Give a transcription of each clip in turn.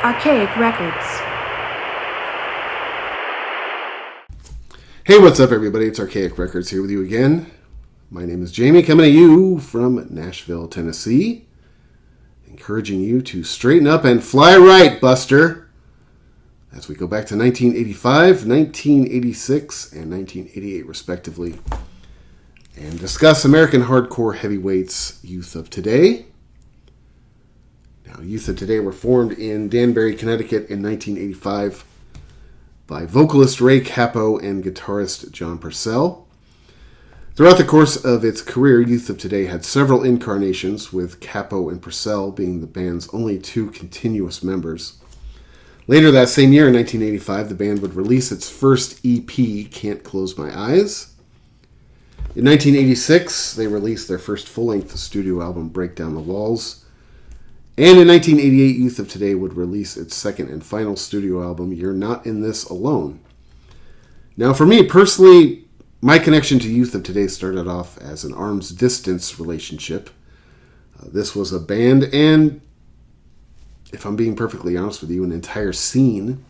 Archaic Records. Hey, what's up, everybody? It's Archaic Records here with you again. My name is Jamie, coming to you from Nashville, Tennessee. Encouraging you to straighten up and fly right, Buster, as we go back to 1985, 1986, and 1988, respectively, and discuss American hardcore heavyweights Youth of Today. Now, Youth of Today were formed in Danbury, Connecticut in 1985 by vocalist Ray Cappo and guitarist John Purcell. Throughout the course of its career, Youth of Today had several incarnations, with Cappo and Purcell being the band's only two continuous members. Later that same year, in 1985, the band would release its first EP, Can't Close My Eyes. In 1986, they released their first full-length studio album, Break Down the Walls. And in 1988, Youth of Today would release its second and final studio album, You're Not in This Alone. Now, for me personally, my connection to Youth of Today started off as an arm's distance relationship. This was a band and, if I'm being perfectly honest with you, an entire scene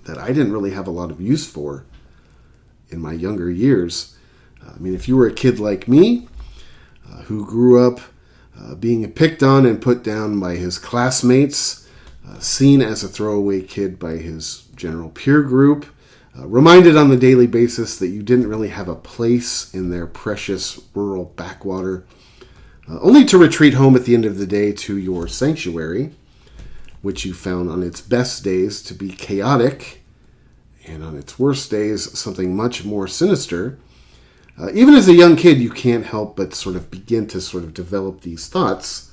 that I didn't really have a lot of use for in my younger years. If you were a kid like me, who grew up being picked on and put down by his classmates, seen as a throwaway kid by his general peer group, reminded on the daily basis that you didn't really have a place in their precious rural backwater, only to retreat home at the end of the day to your sanctuary, which you found on its best days to be chaotic, and on its worst days something much more sinister. Even as a young kid, you can't help but begin to develop these thoughts.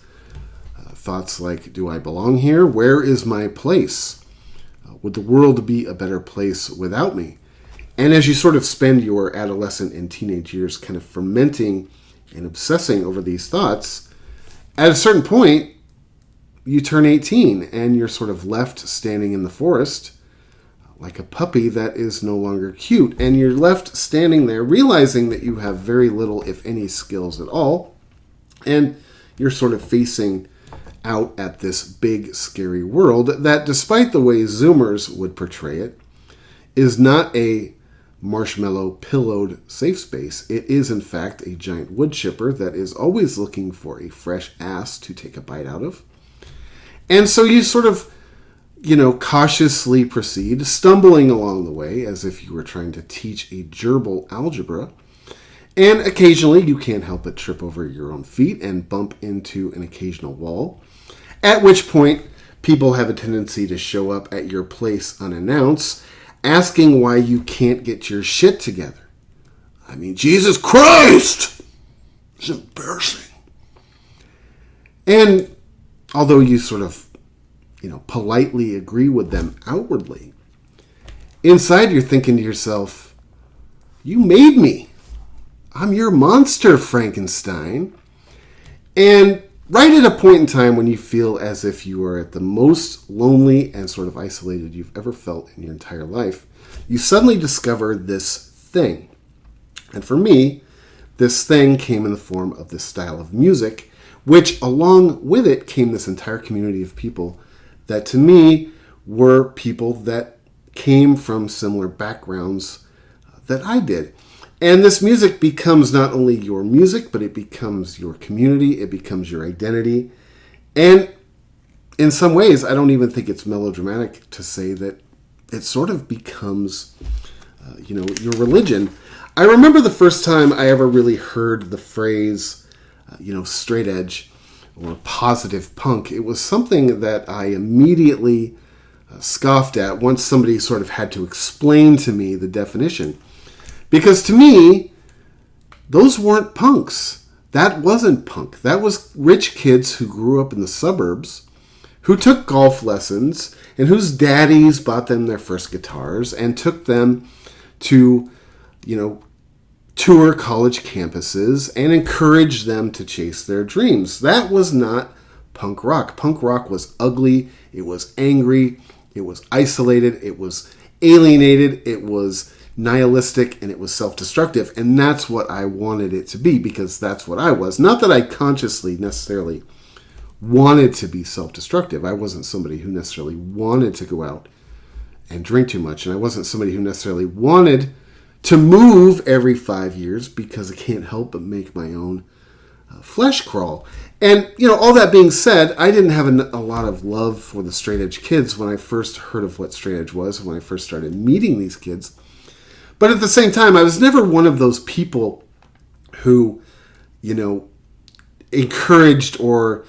Thoughts like, do I belong here? Where is my place? Would the world be a better place without me? And as you spend your adolescent and teenage years kind of fermenting and obsessing over these thoughts, at a certain point, you turn 18 and you're left standing in the forest like a puppy that is no longer cute. And you're left standing there realizing that you have very little, if any, skills at all. And you're facing out at this big, scary world that, despite the way Zoomers would portray it, is not a marshmallow-pillowed safe space. It is, in fact, a giant wood chipper that is always looking for a fresh ass to take a bite out of. And so you cautiously proceed, stumbling along the way as if you were trying to teach a gerbil algebra. And occasionally you can't help but trip over your own feet and bump into an occasional wall. At which point, people have a tendency to show up at your place unannounced, asking why you can't get your shit together. Jesus Christ! It's embarrassing. And although you politely agree with them outwardly, inside you're thinking to yourself, you made me. I'm your monster, Frankenstein. And right at a point in time when you feel as if you are at the most lonely and isolated you've ever felt in your entire life, you suddenly discover this thing. And for me, this thing came in the form of this style of music, which along with it came this entire community of people that to me were people that came from similar backgrounds that I did. And this music becomes not only your music, but it becomes your community, it becomes your identity. And in some ways, I don't even think it's melodramatic to say that it becomes, your religion. I remember the first time I ever really heard the phrase, straight edge or positive punk. It was something that I immediately scoffed at once somebody had to explain to me the definition. Because to me, those weren't punks. That wasn't punk. That was rich kids who grew up in the suburbs, who took golf lessons, and whose daddies bought them their first guitars and took them to, tour college campuses and encouraged them to chase their dreams. That was not punk rock. Punk rock was ugly. It was angry. It was isolated. It was alienated. It was nihilistic, and it was self-destructive. And that's what I wanted it to be, because that's what I was. Not that I consciously necessarily wanted to be self-destructive. I wasn't somebody who necessarily wanted to go out and drink too much. And I wasn't somebody who necessarily wanted to move every 5 years because I can't help but make my own flesh crawl. And, all that being said, I didn't have a lot of love for the straight edge kids when I first heard of what straight edge was, when I first started meeting these kids. But at the same time, I was never one of those people who, encouraged or,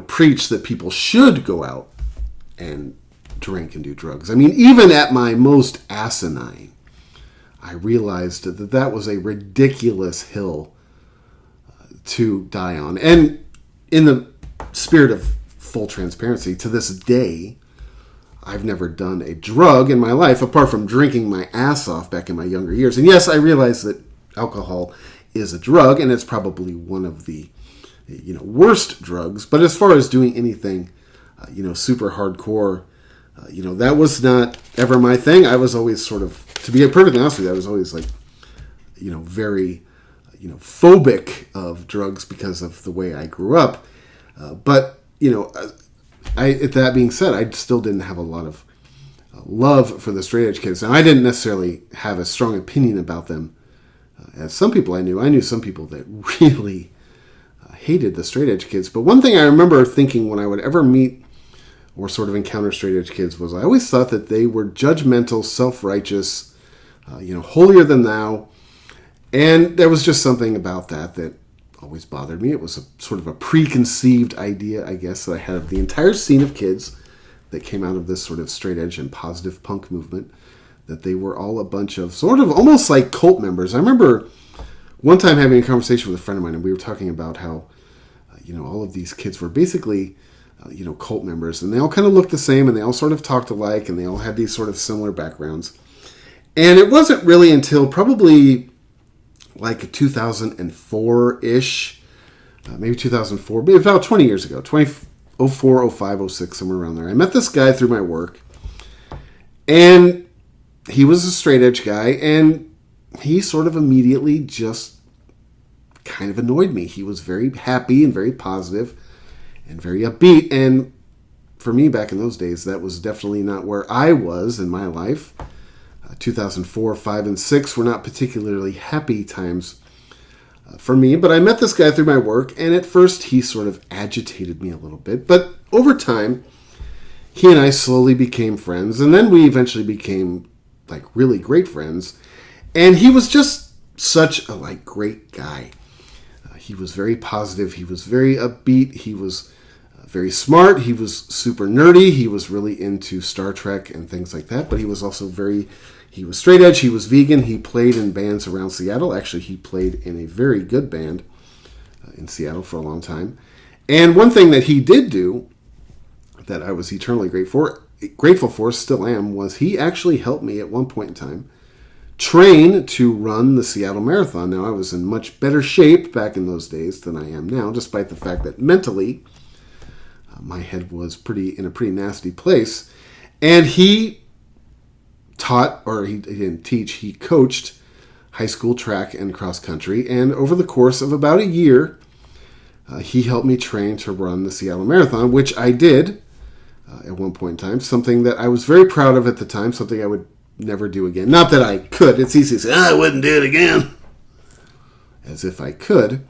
preached that people should go out and drink and do drugs. I mean, even at my most asinine, I realized that was a ridiculous hill to die on. And in the spirit of full transparency, to this day, I've never done a drug in my life apart from drinking my ass off back in my younger years. And yes, I realize that alcohol is a drug, and it's probably one of the worst drugs. But as far as doing anything, super hardcore, that was not ever my thing. I was always sort of, to be perfectly honest with you, I was always like, very, phobic of drugs because of the way I grew up. But that being said, I still didn't have a lot of love for the straight edge kids. Now, I didn't necessarily have a strong opinion about them as some people I knew. I knew some people that really hated the straight edge kids. But one thing I remember thinking when I would ever meet or sort of encounter straight edge kids was I always thought that they were judgmental, self-righteous, holier than thou. And there was just something about that always bothered me. It was a sort of a preconceived idea, I guess, that I had of the entire scene of kids that came out of this sort of straight edge and positive punk movement, that they were all a bunch of sort of almost like cult members. I remember one time having a conversation with a friend of mine, and we were talking about how, all of these kids were basically, cult members, and they all kind of looked the same, and they all sort of talked alike, and they all had these sort of similar backgrounds. And it wasn't really until probably like 2004-ish, maybe 2004, but about 20 years ago, 04, 05, 06, somewhere around there. I met this guy through my work, and he was a straight edge guy, and he sort of immediately just kind of annoyed me. He was very happy and very positive and very upbeat, and for me back in those days, that was definitely not where I was in my life. 2004, 5, and 6 were not particularly happy times for me, but I met this guy through my work, and at first he sort of agitated me a little bit, but over time, he and I slowly became friends, and then we eventually became like really great friends, and he was just such a great guy. He was very positive, he was very upbeat, he was very smart, he was super nerdy, he was really into Star Trek and things like that, but he was also he was straight edge, he was vegan, he played in bands around Seattle. Actually, he played in a very good band in Seattle for a long time. And one thing that he did do that I was eternally grateful for, still am, was he actually helped me at one point in time train to run the Seattle Marathon. Now, I was in much better shape back in those days than I am now, despite the fact that mentally my head was in a pretty nasty place. And he taught, or he didn't teach, he coached high school track and cross country. And over the course of about a year, he helped me train to run the Seattle Marathon, which I did at one point in time. Something that I was very proud of at the time, something I would never do again. Not that I could. It's easy to say, I wouldn't do it again. As if I could.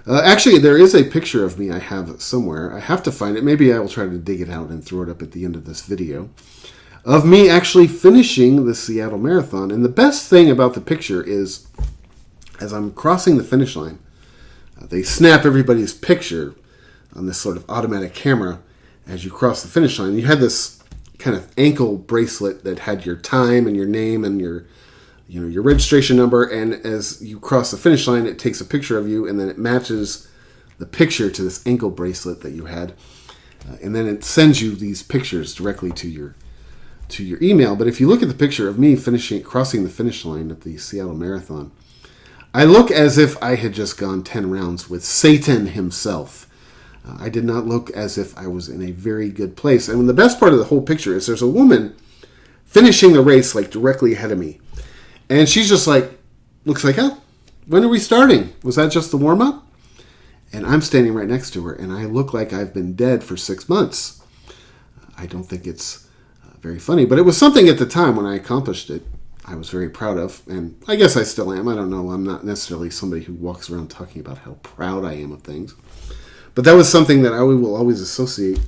Actually, there is a picture of me I have somewhere. I have to find it. Maybe I will try to dig it out and throw it up at the end of this video. Of me actually finishing the Seattle Marathon. And the best thing about the picture is, as I'm crossing the finish line, they snap everybody's picture on this sort of automatic camera as you cross the finish line. You had this kind of ankle bracelet that had your time and your name and your registration number, and as you cross the finish line, it takes a picture of you, and then it matches the picture to this ankle bracelet that you had, and then it sends you these pictures directly to your email. But if you look at the picture of me crossing the finish line at the Seattle Marathon, I look as if I had just gone 10 rounds with Satan himself. I did not look as if I was in a very good place. And the best part of the whole picture is there's a woman finishing the race directly ahead of me. And she's just looks like, oh, when are we starting? Was that just the warm-up? And I'm standing right next to her, and I look like I've been dead for 6 months. I don't think it's very funny, but it was something at the time when I accomplished it I was very proud of, and I guess I still am. I don't know. I'm not necessarily somebody who walks around talking about how proud I am of things. But that was something that I will always associate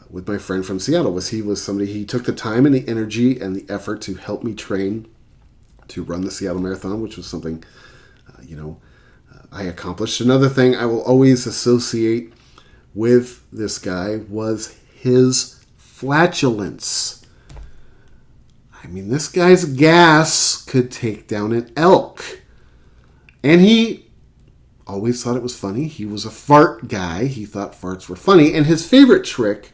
with my friend from Seattle. He took the time and the energy and the effort to help me train to run the Seattle Marathon, which was something, I accomplished. Another thing I will always associate with this guy was his flatulence. I mean, this guy's gas could take down an elk. And he always thought it was funny. He was a fart guy. He thought farts were funny. And his favorite trick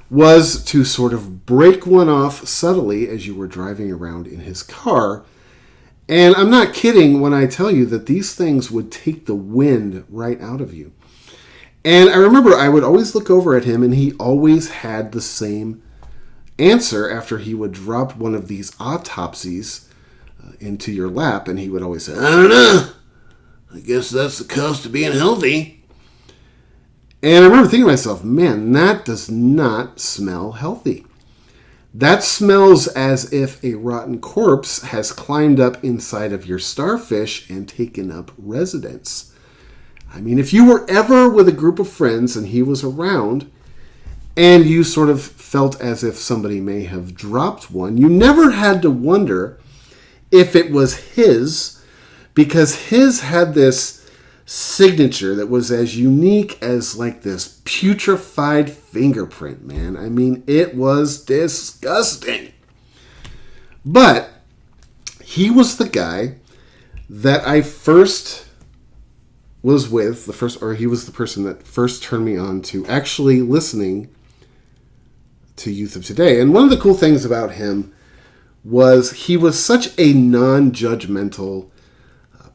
was to sort of break one off subtly as you were driving around in his car. And I'm not kidding when I tell you that these things would take the wind right out of you. And I remember I would always look over at him, and he always had the same answer after he would drop one of these autopsies into your lap, and he would always say, I don't know. I guess that's the cost of being healthy. And I remember thinking to myself, man, that does not smell healthy. That smells as if a rotten corpse has climbed up inside of your starfish and taken up residence. I mean, if you were ever with a group of friends and he was around, and you sort of felt as if somebody may have dropped one, you never had to wonder if it was his, because his had this signature that was as unique as like this putrefied fingerprint, man. I mean, it was disgusting. But he was the guy that I first was with, he was the person that first turned me on to actually listening to Youth of Today. And one of the cool things about him was he was such a non-judgmental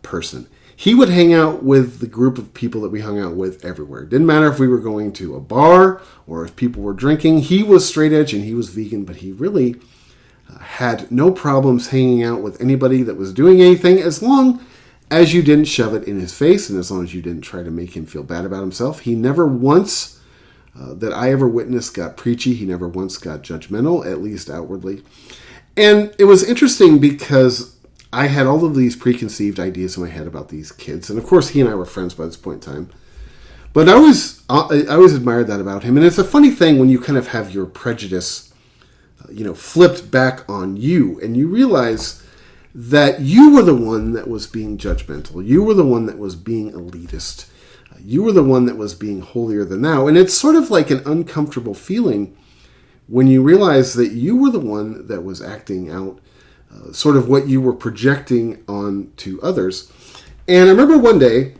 person. He would hang out with the group of people that we hung out with everywhere. It didn't matter if we were going to a bar or if people were drinking. He was straight edge and he was vegan, but he really had no problems hanging out with anybody that was doing anything, as long as you didn't shove it in his face and as long as you didn't try to make him feel bad about himself. He never once that I ever witnessed got preachy. He never once got judgmental, at least outwardly. And it was interesting because I had all of these preconceived ideas in my head about these kids. And of course, he and I were friends by this point in time. But I always admired that about him. And it's a funny thing when you kind of have your prejudice, flipped back on you. And you realize that you were the one that was being judgmental. You were the one that was being elitist. You were the one that was being holier than thou. And it's sort of like an uncomfortable feeling when you realize that you were the one that was acting out sort of what you were projecting on to others. And I remember one day,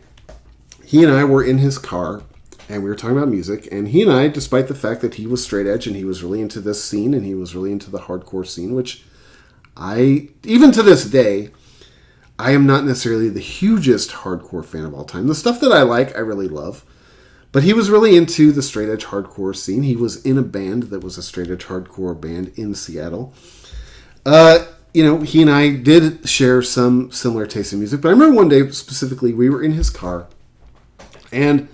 he and I were in his car, and we were talking about music, and he and I, despite the fact that he was straight edge, and he was really into this scene, and he was really into the hardcore scene, which even to this day, I am not necessarily the hugest hardcore fan of all time. The stuff that I like, I really love. But he was really into the straight edge hardcore scene. He was in a band that was a straight edge hardcore band in Seattle. He and I did share some similar taste in music. But I remember one day specifically, we were in his car, and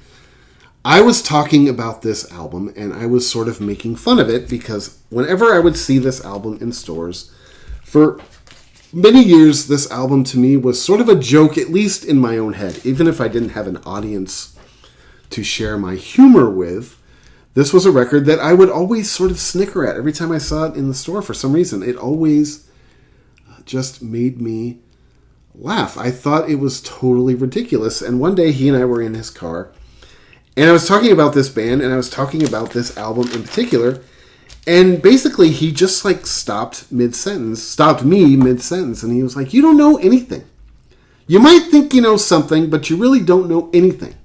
I was talking about this album, and I was sort of making fun of it because whenever I would see this album in stores, for many years, this album to me was sort of a joke, at least in my own head. Even if I didn't have an audience to share my humor with, this was a record that I would always sort of snicker at every time I saw it in the store for some reason. It always just made me laugh. I thought it was totally ridiculous. And one day he and I were in his car, and I was talking about this band, and I was talking about this album in particular, and basically he just stopped me mid-sentence, and he was like, you don't know anything. You might think you know something, but you really don't know anything.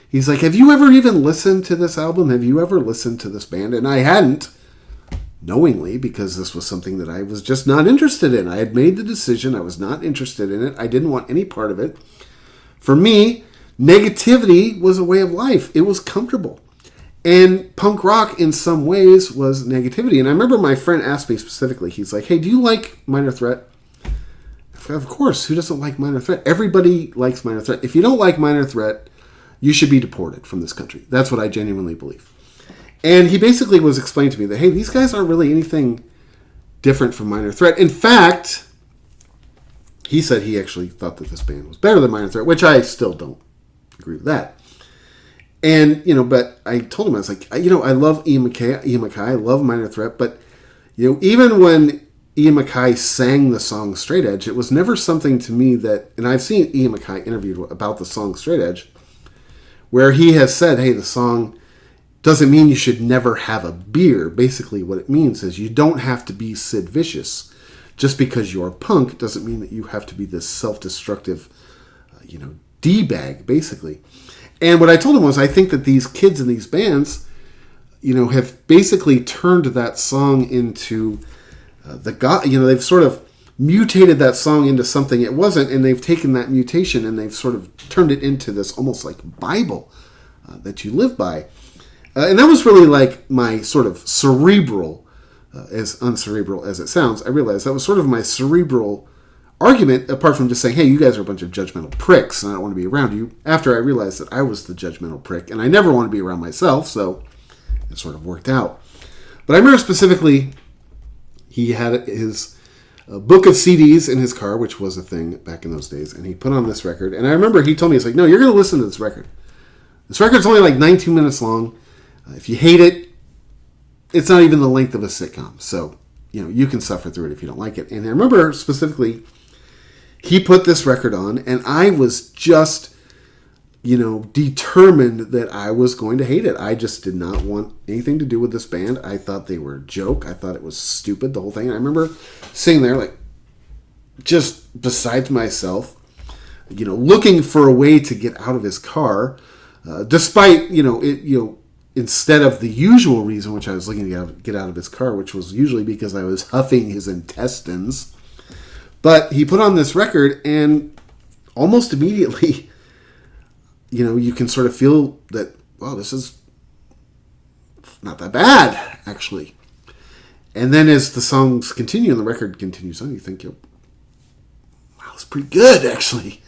He's like, have you ever even listened to this album? Have you ever listened to this band? And I hadn't, knowingly, because this was something that I was just not interested in. I had made the decision. I was not interested in it. I didn't want any part of it. For me, negativity was a way of life. It was comfortable. And punk rock, in some ways, was negativity. And I remember my friend asked me specifically, he's like, hey, do you like Minor Threat? Of course, who doesn't like Minor Threat? Everybody likes Minor Threat. If you don't like Minor Threat, you should be deported from this country. That's what I genuinely believe. And he basically was explaining to me that, hey, these guys aren't really anything different from Minor Threat. In fact, he said he actually thought that this band was better than Minor Threat, which I still don't agree with that. And, but I told him, I was like, I love Ian MacKaye, I love Minor Threat, but, even when Ian MacKaye sang the song Straight Edge, it was never something to me that, and I've seen Ian MacKaye interviewed about the song Straight Edge, where he has said, hey, the song doesn't mean you should never have a beer. Basically what it means is you don't have to be Sid Vicious. Just because you're punk doesn't mean that you have to be this self-destructive, D-bag, basically. And what I told him was, I think that these kids in these bands, have basically turned that song into they've sort of mutated that song into something it wasn't, and they've taken that mutation and they've sort of turned it into this almost like Bible that you live by. And that was really like my sort of cerebral, as uncerebral as it sounds, I realized that was sort of my cerebral argument, apart from just saying, hey, you guys are a bunch of judgmental pricks and I don't want to be around you, after I realized that I was the judgmental prick and I never want to be around myself, so it sort of worked out. But I remember specifically he had his book of CDs in his car, which was a thing back in those days, and he put on this record, and I remember he told me, he's like, no, you're going to listen to this record. This record's only like 19 minutes long. If you hate it, it's not even the length of a sitcom, so you can suffer through it if you don't like it. And I remember specifically he put this record on, and I was just, determined that I was going to hate it. I just did not want anything to do with this band. I thought they were a joke. I thought it was stupid, the whole thing. And I remember sitting there, like, just beside myself, looking for a way to get out of his car, despite, instead of the usual reason which I was looking to get out of his car, which was usually because I was huffing his intestines. But he put on this record, and almost immediately, you can sort of feel that, wow, this is not that bad, actually. And then as the songs continue and the record continues on, you think, wow, it's pretty good, actually.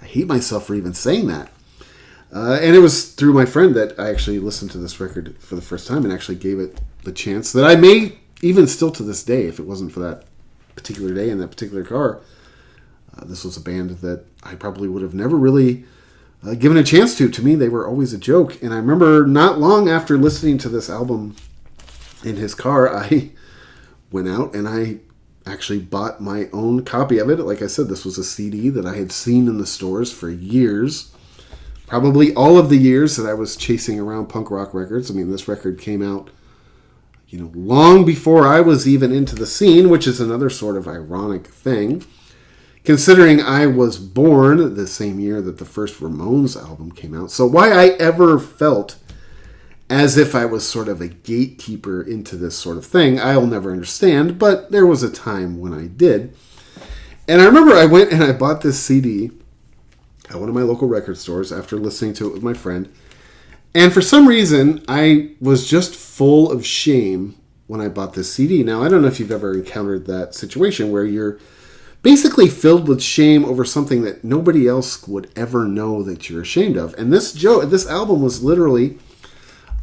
I hate myself for even saying that. And it was through my friend that I actually listened to this record for the first time and actually gave it the chance that I may, even still to this day, if it wasn't for that particular day in that particular car, this was a band that I probably would have never really given a chance to. To me, they were always a joke. And I remember not long after listening to this album in his car, I went out and I actually bought my own copy of it. Like I said, this was a CD that I had seen in the stores for years. Probably all of the years that I was chasing around punk rock records. I mean, this record came out, long before I was even into the scene, which is another sort of ironic thing, considering I was born the same year that the first Ramones album came out. So why I ever felt as if I was sort of a gatekeeper into this sort of thing, I'll never understand, but there was a time when I did. And I remember I went and I bought this CD at one of my local record stores after listening to it with my friend. And for some reason, I was just full of shame when I bought this CD. Now, I don't know if you've ever encountered that situation where you're basically filled with shame over something that nobody else would ever know that you're ashamed of. And this album was literally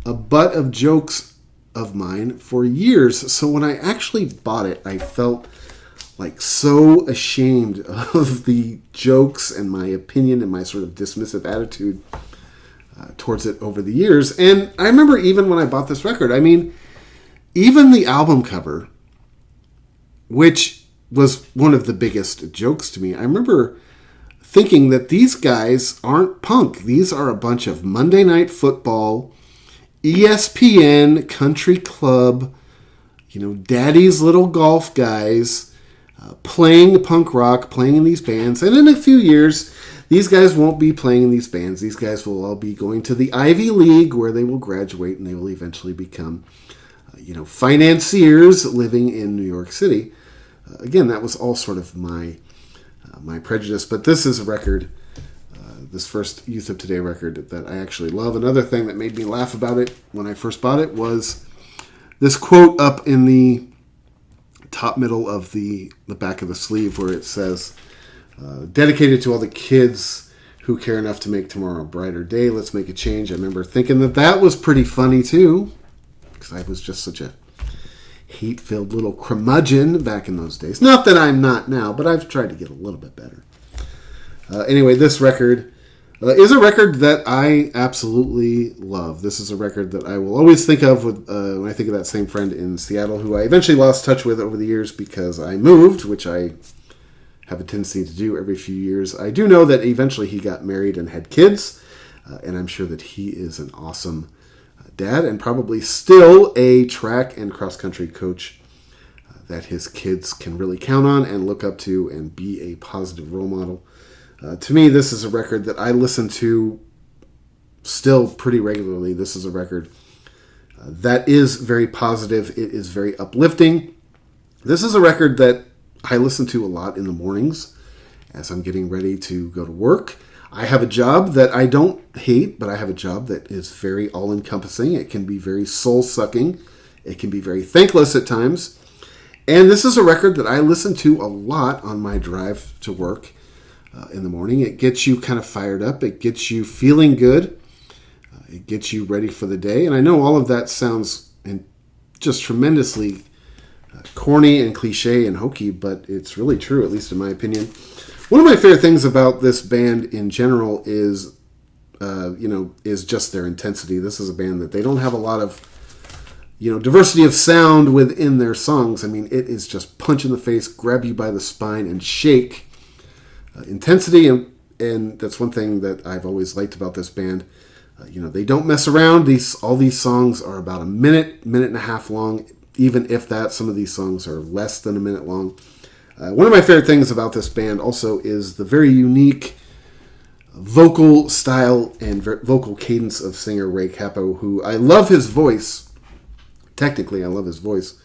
a butt of jokes of mine for years. So when I actually bought it, I felt like so ashamed of the jokes and my opinion and my sort of dismissive attitude towards it over the years. And I remember even when I bought this record, I mean, even the album cover, which was one of the biggest jokes to me, I remember thinking that these guys aren't punk. These are a bunch of Monday Night Football, ESPN, country club, daddy's little golf guys, playing punk rock, playing in these bands. And in a few years, these guys won't be playing in these bands. These guys will all be going to the Ivy League, where they will graduate and they will eventually become, financiers living in New York City. Again, that was all sort of my prejudice. But this is a record, this first Youth of Today record, that I actually love. Another thing that made me laugh about it when I first bought it was this quote up in the top middle of the back of the sleeve, where it says, dedicated to all the kids Who care enough to make tomorrow a brighter day? Let's make a change. I remember thinking that was pretty funny too, because I was just such a hate-filled little curmudgeon back in those days. Not that I'm not now, but I've tried to get a little bit better. Anyway, this record is a record that I absolutely love. This is a record that I will always think of when I think of that same friend in Seattle who I eventually lost touch with over the years because I moved, which I have a tendency to do every few years. I do know that eventually he got married and had kids, and I'm sure that he is an awesome dad and probably still a track and cross-country coach that his kids can really count on and look up to and be a positive role model. To me, this is a record that I listen to still pretty regularly. This is a record that is very positive. It is very uplifting. This is a record that I listen to a lot in the mornings as I'm getting ready to go to work. I have a job that I don't hate, but I have a job that is very all-encompassing. It can be very soul-sucking. It can be very thankless at times. And this is a record that I listen to a lot on my drive to work in the morning. It gets you kind of fired up. It gets you feeling good. It gets you ready for the day. And I know all of that sounds just tremendously corny and cliche and hokey, but it's really true, at least in my opinion. One of my favorite things about this band in general is just their intensity. This is a band that they don't have a lot of, diversity of sound within their songs. I mean, it is just punch in the face, grab you by the spine, and shake. Intensity, and that's one thing that I've always liked about this band. They don't mess around. All these songs are about a minute and a half long. Even if that, some of these songs are less than a minute long. One of my favorite things about this band also is the very unique vocal style and vocal cadence of singer Ray Cappo, who I love his voice. Technically, I love his voice.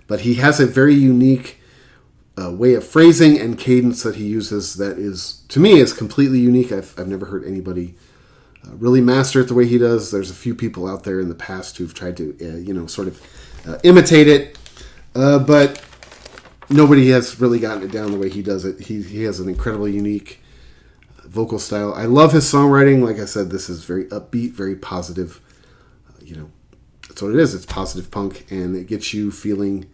But he has a very unique way of phrasing and cadence that he uses that is, to me, is completely unique. I've never heard anybody really master it the way he does. There's a few people out there in the past who've tried to, imitate it, but nobody has really gotten it down the way he does it. He has an incredibly unique vocal style. I love his songwriting. Like I said, this is very upbeat, very positive. That's what it is. It's positive punk, and it gets you feeling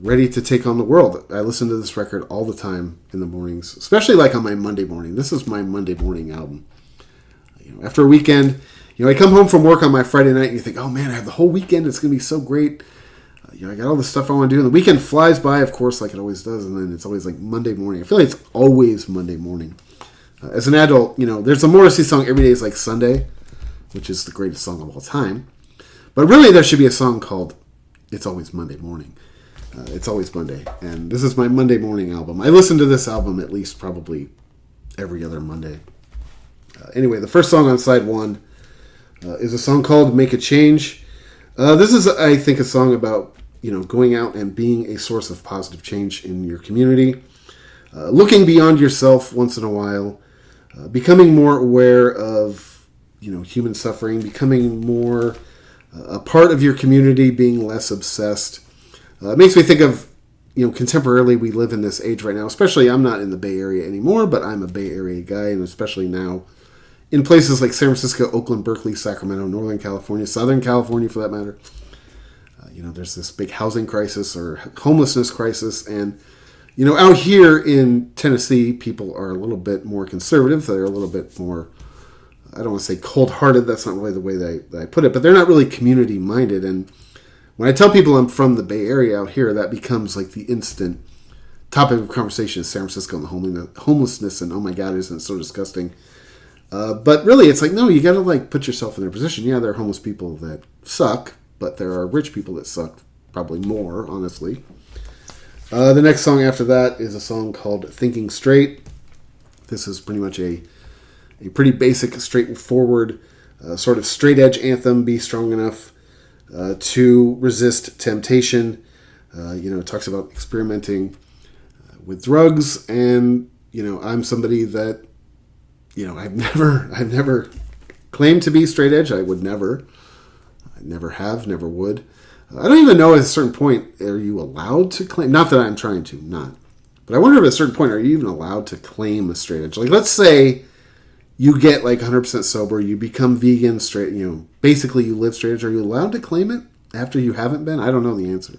ready to take on the world. I listen to this record all the time in the mornings, especially like on my Monday morning. This is my Monday morning album. After a weekend, I come home from work on my Friday night and you think, oh man, I have the whole weekend. It's going to be so great. I got all the stuff I want to do. And the weekend flies by, of course, like it always does. And then it's always like Monday morning. I feel like it's always Monday morning. As an adult, there's a Morrissey song, Every Day is Like Sunday, which is the greatest song of all time. But really, there should be a song called It's Always Monday Morning. It's always Monday. And this is my Monday morning album. I listen to this album at least probably every other Monday. Anyway, the first song on side one is a song called Make a Change. This is, I think, a song about, going out and being a source of positive change in your community. Looking beyond yourself once in a while. Becoming more aware of, human suffering. Becoming more a part of your community. Being less obsessed. It makes me think of, contemporarily we live in this age right now. Especially, I'm not in the Bay Area anymore, but I'm a Bay Area guy. And especially now in places like San Francisco, Oakland, Berkeley, Sacramento, Northern California, Southern California for that matter. There's this big housing crisis or homelessness crisis. And, out here in Tennessee, people are a little bit more conservative. They're a little bit more, I don't want to say cold-hearted. That's not really the way that I put it. But they're not really community-minded. And when I tell people I'm from the Bay Area out here, that becomes like the instant topic of conversation is San Francisco and the homelessness. And, oh my God, isn't it so disgusting? But really, it's like, no, you got to put yourself in their position. Yeah, there are homeless people that suck, but there are rich people that suck probably more, honestly. The next song after that is a song called Thinking Straight. This is pretty much a pretty basic, straightforward, sort of straight edge anthem. Be strong enough to resist temptation. It talks about experimenting with drugs, and I'm somebody that I've never claimed to be straight edge. I never have, never would. I don't even know at a certain point, are you allowed to claim, not that I'm trying to, but I wonder if at a certain point, are you even allowed to claim a straight edge? Like, let's say you get like 100% sober, you become vegan, straight, basically you live straight edge. Are you allowed to claim it after you haven't been? I don't know the answer.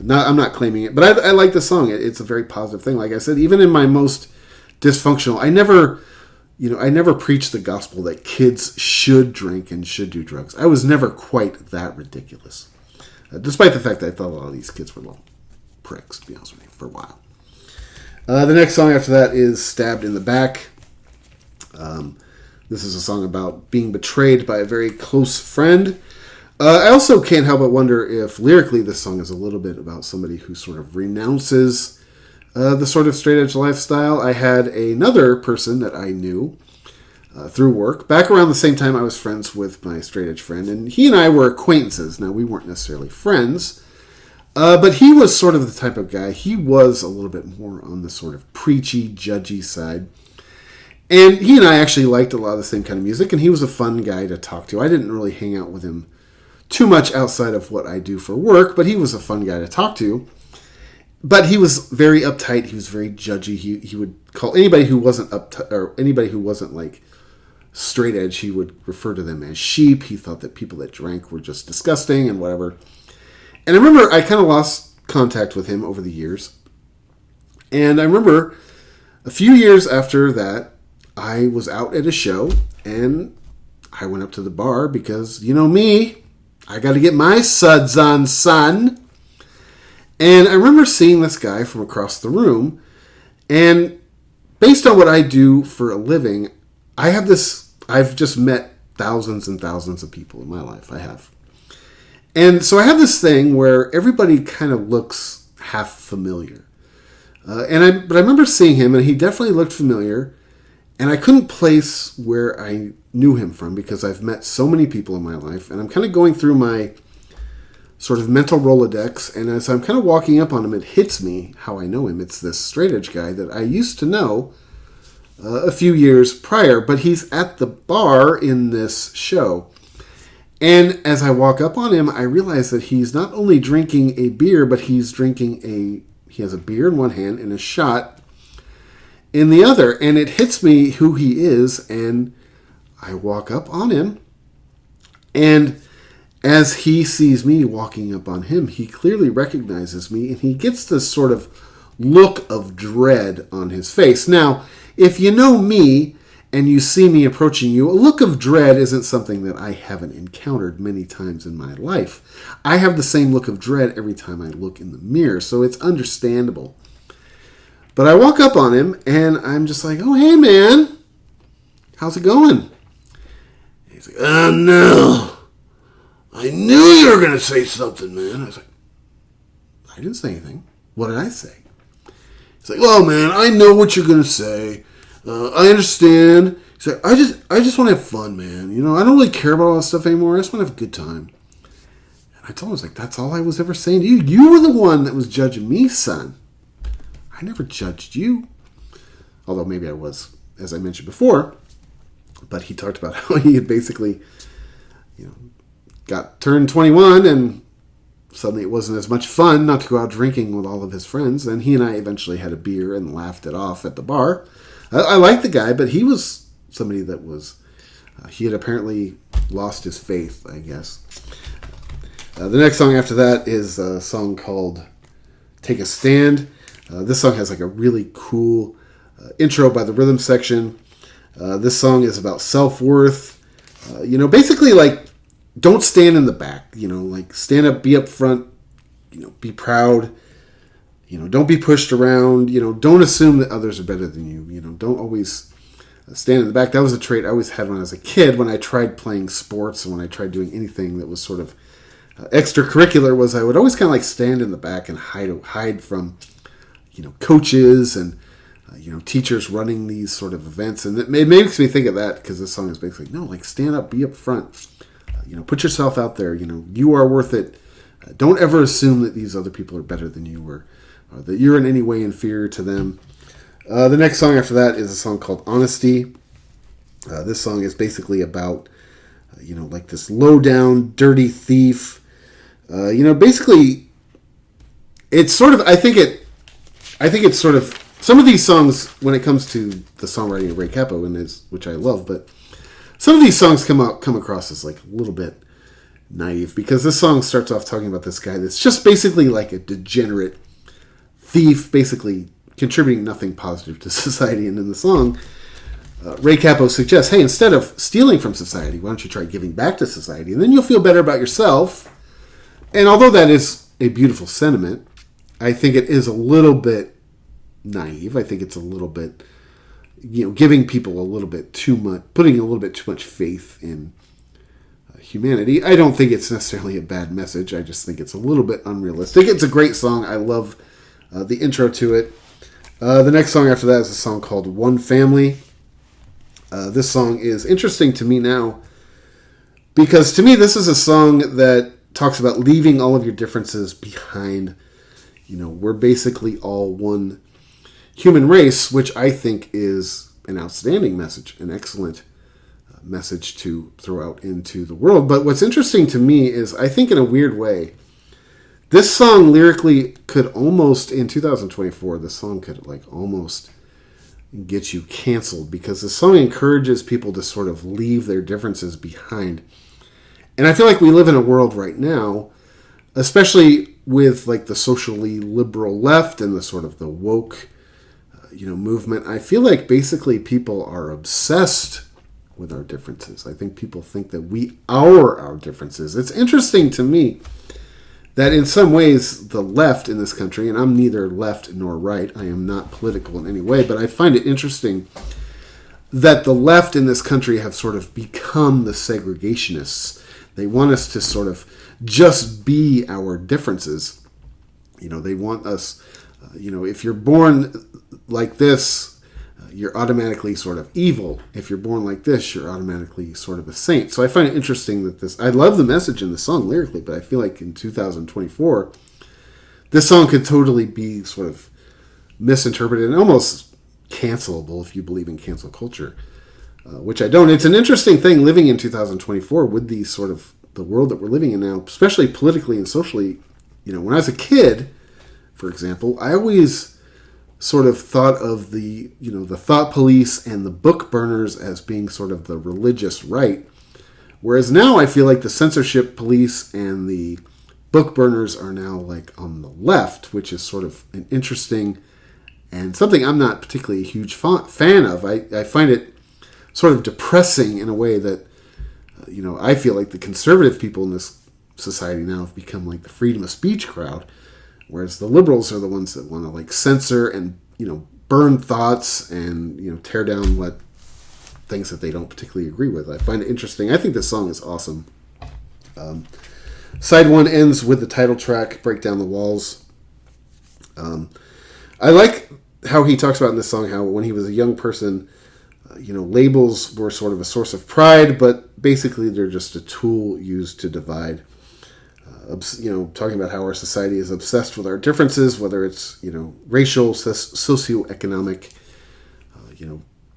I'm not claiming it, but I like the song. It's a very positive thing. Like I said, even in my most dysfunctional, I never preached the gospel that kids should drink and should do drugs. I was never quite that ridiculous, despite the fact that I thought a lot of these kids were little pricks, to be honest with you, for a while. The next song after that is Stabbed in the Back. This is a song about being betrayed by a very close friend. I also can't help but wonder if lyrically this song is a little bit about somebody who sort of renounces the sort of straight edge lifestyle. I had another person that I knew through work back around the same time I was friends with my straight edge friend, and he and I were acquaintances. Now, we weren't necessarily friends, but he was sort of the type of guy. He was a little bit more on the sort of preachy, judgy side. And he and I actually liked a lot of the same kind of music, and he was a fun guy to talk to. I didn't really hang out with him too much outside of what I do for work, but he was a fun guy to talk to. But he was very uptight. He was very judgy. He would call anybody who wasn't uptight, or anybody who wasn't like straight edge, he would refer to them as sheep. He thought that people that drank were just disgusting and whatever. And I remember I kind of lost contact with him over the years. And I remember a few years after that, I was out at a show, and I went up to the bar because, you know me, I got to get my suds on, son. And I remember seeing this guy from across the room, and based on what I do for a living, I've just met thousands and thousands of people in my life. I have. And so I have this thing where everybody kind of looks half familiar. But I remember seeing him, and he definitely looked familiar. And I couldn't place where I knew him from because I've met so many people in my life. And I'm kind of going through my sort of mental Rolodex. And as I'm kind of walking up on him, it hits me how I know him. It's this straight edge guy that I used to know a few years prior. But he's at the bar in this show. And as I walk up on him, I realize that he's not only drinking a beer, but he has a beer in one hand and a shot in the other, and it hits me who he is, and I walk up on him, and as he sees me walking up on him, he clearly recognizes me, and he gets this sort of look of dread on his face. Now, if you know me, and you see me approaching you, a look of dread isn't something that I haven't encountered many times in my life. I have the same look of dread every time I look in the mirror, so it's understandable. But I walk up on him, and I'm just like, oh, hey, man. How's it going? And he's like, oh, no. I knew you were going to say something, man. I was like, I didn't say anything. What did I say? He's like, oh, man, I know what you're going to say. I understand. He's like, I just want to have fun, man. I don't really care about all this stuff anymore. I just want to have a good time. And I told him, I was like, that's all I was ever saying to you. You were the one that was judging me, son. I never judged you. Although maybe I was, as I mentioned before. But he talked about how he had basically, got turned 21 and suddenly it wasn't as much fun not to go out drinking with all of his friends. And he and I eventually had a beer and laughed it off at the bar. I liked the guy, but he was somebody that was, he had apparently lost his faith, I guess. The next song after that is a song called Take a Stand. This song has like a really cool intro by the rhythm section. This song is about self-worth. Basically like don't stand in the back. Like stand up, be up front. Be proud. Don't be pushed around. Don't assume that others are better than you. Don't always stand in the back. That was a trait I always had when I was a kid. When I tried playing sports and when I tried doing anything that was sort of extracurricular, was I would always kind of like stand in the back and hide from coaches and, teachers running these sort of events. And it makes me think of that because this song is basically, no, like stand up, be up front, put yourself out there. You are worth it. Don't ever assume that these other people are better than you or that you're in any way inferior to them. The next song after that is a song called Honesty. This song is basically about, like this low down, dirty thief. Basically it's sort of, I think it sort of some of these songs, when it comes to the songwriting of Ray Cappo, which I love, but some of these songs come across as like a little bit naive, because this song starts off talking about this guy that's just basically like a degenerate thief, basically contributing nothing positive to society. And in the song, Ray Cappo suggests, hey, instead of stealing from society, why don't you try giving back to society, and then you'll feel better about yourself. And although that is a beautiful sentiment, I think it is a little bit naive. I think it's a little bit, giving people a little bit too much, putting a little bit too much faith in humanity. I don't think it's necessarily a bad message. I just think it's a little bit unrealistic. It's a great song. I love the intro to it. The next song after that is a song called One Family. This song is interesting to me now because to me this is a song that talks about leaving all of your differences behind. We're basically all one human race, which I think is an outstanding message, an excellent message to throw out into the world. But what's interesting to me is I think in a weird way, this song lyrically could almost, in 2024, the song could like almost get you canceled, because the song encourages people to sort of leave their differences behind. And I feel like we live in a world right now, especially with like the socially liberal left and the sort of the woke, movement. I feel like basically people are obsessed with our differences. I think people think that we are our differences. It's interesting to me that in some ways the left in this country, and I'm neither left nor right, I am not political in any way, but I find it interesting that the left in this country have sort of become the segregationists. They want us to sort of just be our differences. They want us, if you're born like this, you're automatically sort of evil. If you're born like this, you're automatically sort of a saint. So I find it interesting that I love the message in the song lyrically, but I feel like in 2024, this song could totally be sort of misinterpreted and almost cancelable if you believe in cancel culture, which I don't. It's an interesting thing living in 2024 with these sort of the world that we're living in now, especially politically and socially. When I was a kid, for example, I always sort of thought of the thought police and the book burners as being sort of the religious right. Whereas now I feel like the censorship police and the book burners are now like on the left, which is sort of an interesting and something I'm not particularly a huge fan of. I find it sort of depressing in a way that, I feel like the conservative people in this society now have become like the freedom of speech crowd. Whereas the liberals are the ones that want to like censor and, burn thoughts and, tear down what things that they don't particularly agree with. I find it interesting. I think this song is awesome. Side one ends with the title track, Break Down the Walls. I like how he talks about in this song how when he was a young person, labels were sort of a source of pride, but basically they're just a tool used to divide. Talking about how our society is obsessed with our differences, whether it's, racial, socioeconomic,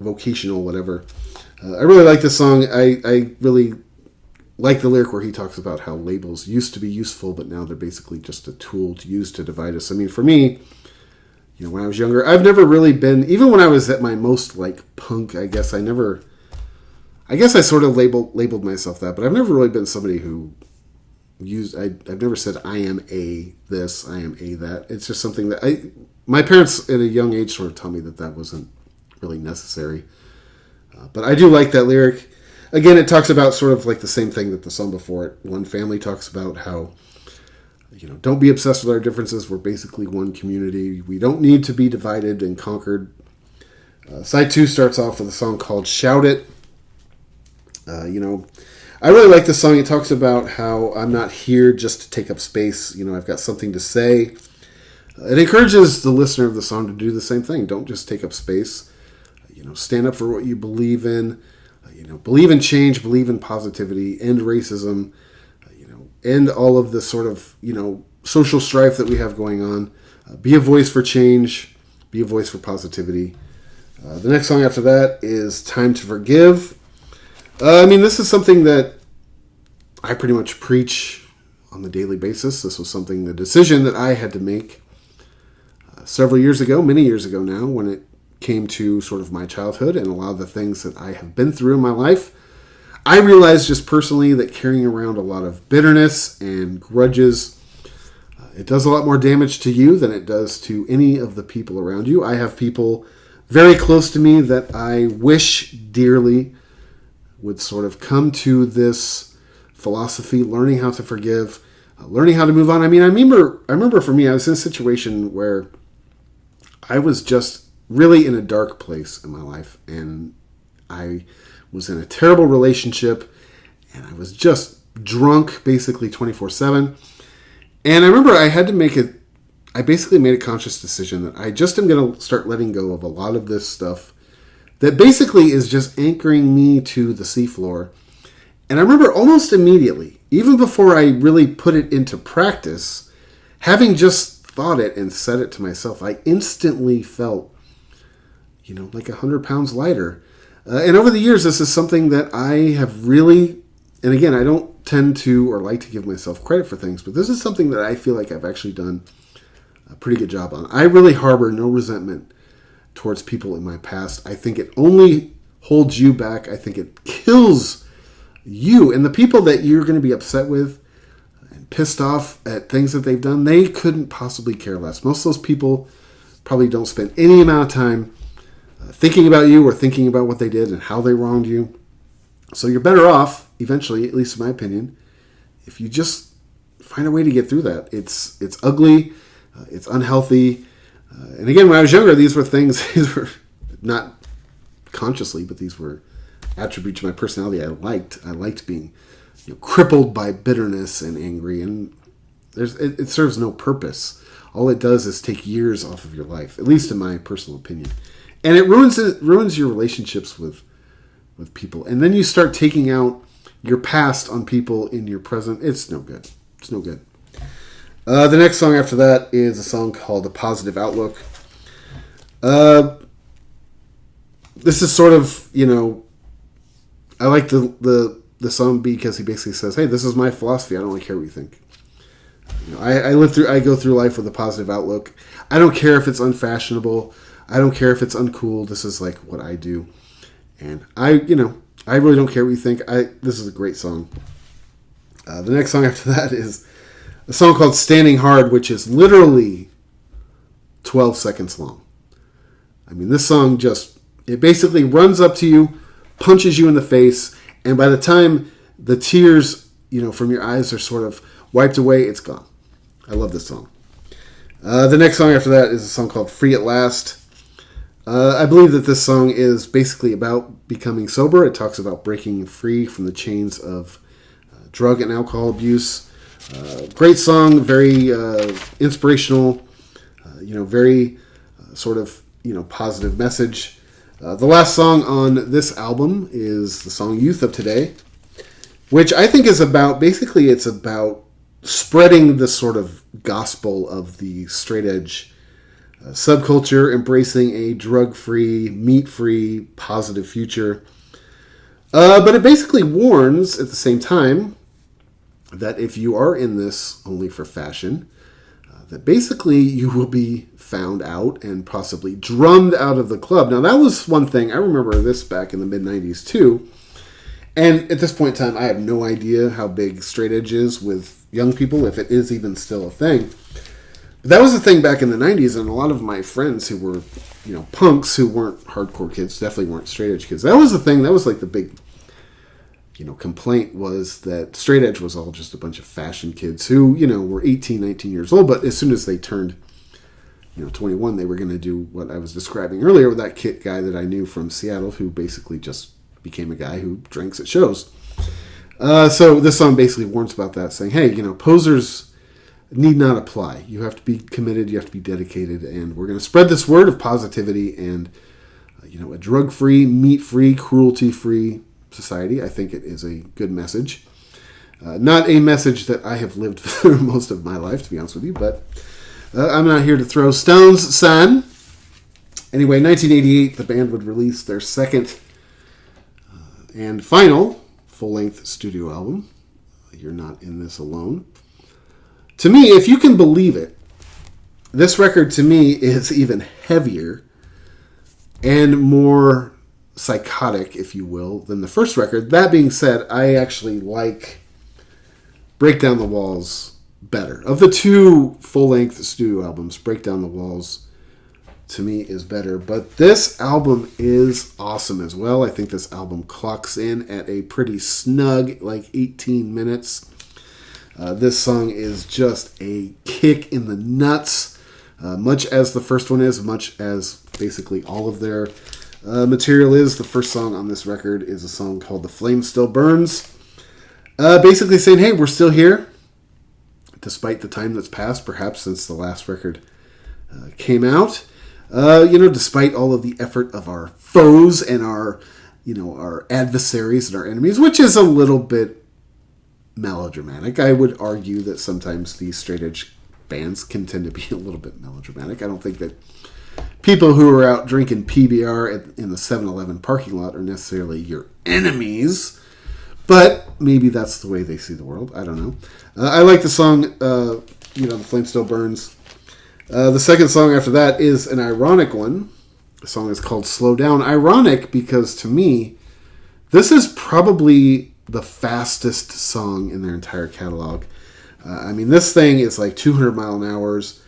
vocational, whatever. I really like this song. I really like the lyric where he talks about how labels used to be useful, but now they're basically just a tool to use to divide us. I mean, for me, when I was younger, I've never really been, even when I was at my most like punk, I guess I sort of labeled myself that, but I've never really been somebody who I've never said I am a this, I am a that. It's just something that my parents at a young age sort of taught me that wasn't really necessary. But I do like that lyric. Again, it talks about sort of like the same thing that the song before it, One Family, talks about how, don't be obsessed with our differences. We're basically one community. We don't need to be divided and conquered. Side two starts off with a song called Shout It. I really like this song. It talks about how I'm not here just to take up space. I've got something to say. It encourages the listener of the song to do the same thing. Don't just take up space. Stand up for what you believe in. Believe in change, believe in positivity, end racism, end all of the sort of, social strife that we have going on. Be a voice for change. Be a voice for positivity. The next song after that is Time to Forgive. This is something that I pretty much preach on a daily basis. This was the decision that I had to make several years ago, many years ago now, when it came to sort of my childhood and a lot of the things that I have been through in my life, I realized just personally that carrying around a lot of bitterness and grudges, it does a lot more damage to you than it does to any of the people around you. I have people very close to me that I wish dearly would sort of come to this philosophy, learning how to forgive, learning how to move on. I remember for me, I was in a situation where I was just really in a dark place in my life, and I was in a terrible relationship, and I was just drunk basically 24/7. And I remember I basically made a conscious decision that I just am going to start letting go of a lot of this stuff that basically is just anchoring me to the seafloor. And I remember almost immediately, even before I really put it into practice, having just thought it and said it to myself, I instantly felt, like 100 pounds lighter. And over the years, this is something that I have really, and again, I don't tend to or like to give myself credit for things, but this is something that I feel like I've actually done a pretty good job on. I really harbor no resentment towards people in my past. I think it only holds you back. I think it kills you. And the people that you're going to be upset with and pissed off at things that they've done, they couldn't possibly care less. Most of those people probably don't spend any amount of time thinking about you or thinking about what they did and how they wronged you. So you're better off, eventually, at least in my opinion, if you just find a way to get through that. It's ugly. It's unhealthy. And again, when I was younger, these were not consciously, but these were attributes of my personality I liked. I liked being crippled by bitterness and angry, and it serves no purpose. All it does is take years off of your life, at least in my personal opinion. And it ruins your relationships with people. And then you start taking out your past on people in your present. It's no good. It's no good. The next song after that is a song called A Positive Outlook. This is sort of, I like the song because he basically says, hey, this is my philosophy. I don't really care what you think. I go through life with a positive outlook. I don't care if it's unfashionable. I don't care if it's uncool. This is like what I do. And I really don't care what you think. This is a great song. The next song after that is a song called Standing Hard, which is literally 12 seconds long. I mean, this song it basically runs up to you, punches you in the face, and by the time the tears, from your eyes are sort of wiped away, it's gone. I love this song. The next song after that is a song called Free at Last. I believe that this song is basically about becoming sober. It talks about breaking free from the chains of drug and alcohol abuse. Great song, very inspirational, very sort of, positive message. The last song on this album is the song Youth of Today, which I think is basically it's about spreading the sort of gospel of the straight edge subculture, embracing a drug-free, meat-free, positive future. But it basically warns at the same time that if you are in this only for fashion, that basically you will be found out and possibly drummed out of the club. Now, that was one thing. I remember this back in the mid-90s, too. And at this point in time, I have no idea how big straight edge is with young people, if it is even still a thing. But that was the thing back in the 90s, and a lot of my friends who were, punks who weren't hardcore kids, definitely weren't straight edge kids. That was the thing. That was like the big, complaint was that straight edge was all just a bunch of fashion kids who, were 18, 19 years old. But as soon as they turned, 21, they were going to do what I was describing earlier with that kid guy that I knew from Seattle who basically just became a guy who drinks at shows. So this song basically warns about that, saying, hey, posers need not apply. You have to be committed, you have to be dedicated, and we're going to spread this word of positivity and, a drug-free, meat-free, cruelty-free society. I think it is a good message. Not a message that I have lived through most of my life, to be honest with you, but I'm not here to throw stones, son. Anyway, 1988, the band would release their second and final full-length studio album, You're Not In This Alone. To me, if you can believe it, this record to me is even heavier and more psychotic, if you will, than the first record. That being said, I actually like Break Down the Walls better. Of the two full-length studio albums, Break Down the Walls to me is better. But this album is awesome as well. I think this album clocks in at a pretty snug, like 18 minutes. This song is just a kick in the nuts, much as the first one is, much as basically all of their material is. The first song on this record is a song called The Flame Still Burns. Basically saying, hey, we're still here, despite the time that's passed, perhaps since the last record came out. Despite all of the effort of our foes and our adversaries and our enemies, which is a little bit melodramatic. I would argue that sometimes these straight edge bands can tend to be a little bit melodramatic. I don't think that people who are out drinking PBR in the 7-Eleven parking lot are necessarily your enemies, but maybe that's the way they see the world. I don't know. I like the song, The Flame Still Burns. The second song after that is an ironic one. The song is called Slow Down. Ironic because to me, this is probably the fastest song in their entire catalog. This thing is like 200 miles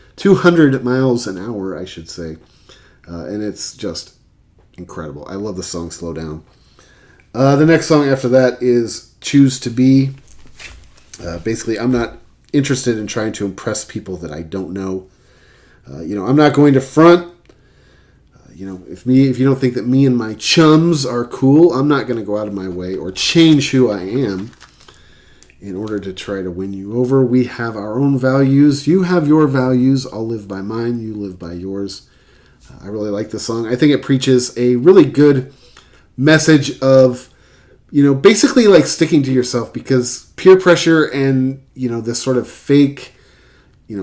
an hour, I should say. And it's just incredible. I love the song Slow Down. The next song after that is Choose to Be. Basically, I'm not interested in trying to impress people that I don't know. I'm not going to front. If you don't think that me and my chums are cool, I'm not going to go out of my way or change who I am in order to try to win you over. We have our own values. You have your values. I'll live by mine. You live by yours. I really like this song. I think it preaches a really good message of, basically like sticking to yourself, because peer pressure and, this sort of fake,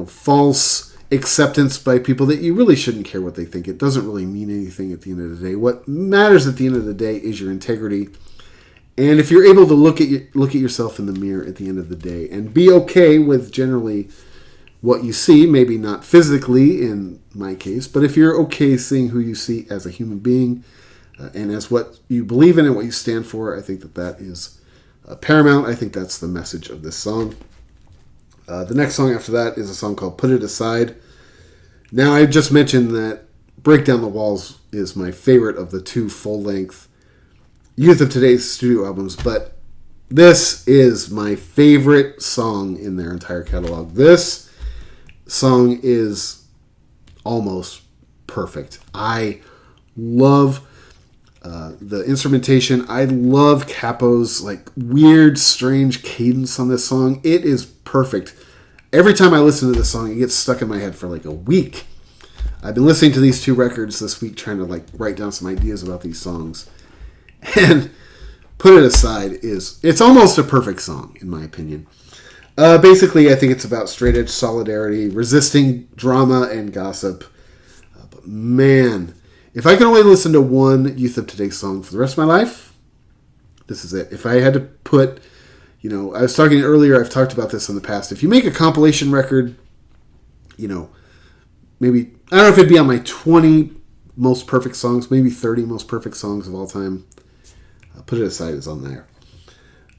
false acceptance by people that you really shouldn't care what they think. It doesn't really mean anything at the end of the day. What matters at the end of the day is your integrity. And if you're able to look at yourself in the mirror at the end of the day and be okay with generally what you see, maybe not physically in my case, but if you're okay seeing who you see as a human being and as what you believe in and what you stand for, I think that is paramount. I think that's the message of this song. The next song after that is a song called Put It Aside. Now, I just mentioned that Break Down the Walls is my favorite of the two full-length Youth of Today's studio albums, but this is my favorite song in their entire catalog. This song is almost perfect. I love the instrumentation. I love Capo's weird, strange cadence on this song. It is perfect. Every time I listen to this song, it gets stuck in my head for a week. I've been listening to these two records this week, trying to write down some ideas about these songs. And Put It Aside it's almost a perfect song, in my opinion. Basically, I think it's about straight edge solidarity, resisting drama and gossip. But man, if I could only listen to one Youth of Today song for the rest of my life, this is it. If I had to put, I was talking earlier, I've talked about this in the past. If you make a compilation record, maybe, I don't know if it'd be on my 20 most perfect songs, maybe 30 most perfect songs of all time. Put It Aside is on there.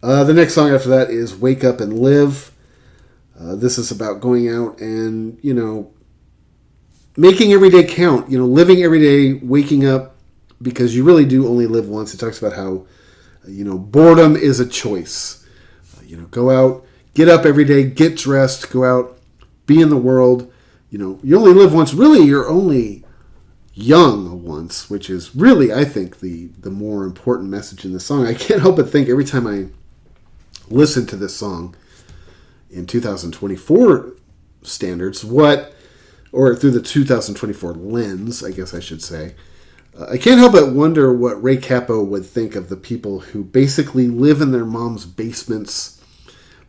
The next song after that is Wake Up and Live. This is about going out and, making every day count, living every day, waking up, because you really do only live once. It talks about how, boredom is a choice. Go out, get up every day, get dressed, go out, be in the world. You only live once. Really, you're only young once, which is really, I think, the more important message in the song. I can't help but think every time I listen to this song in 2024 standards, or through the 2024 lens, I guess I should say, I can't help but wonder what Ray Capo would think of the people who basically live in their mom's basements,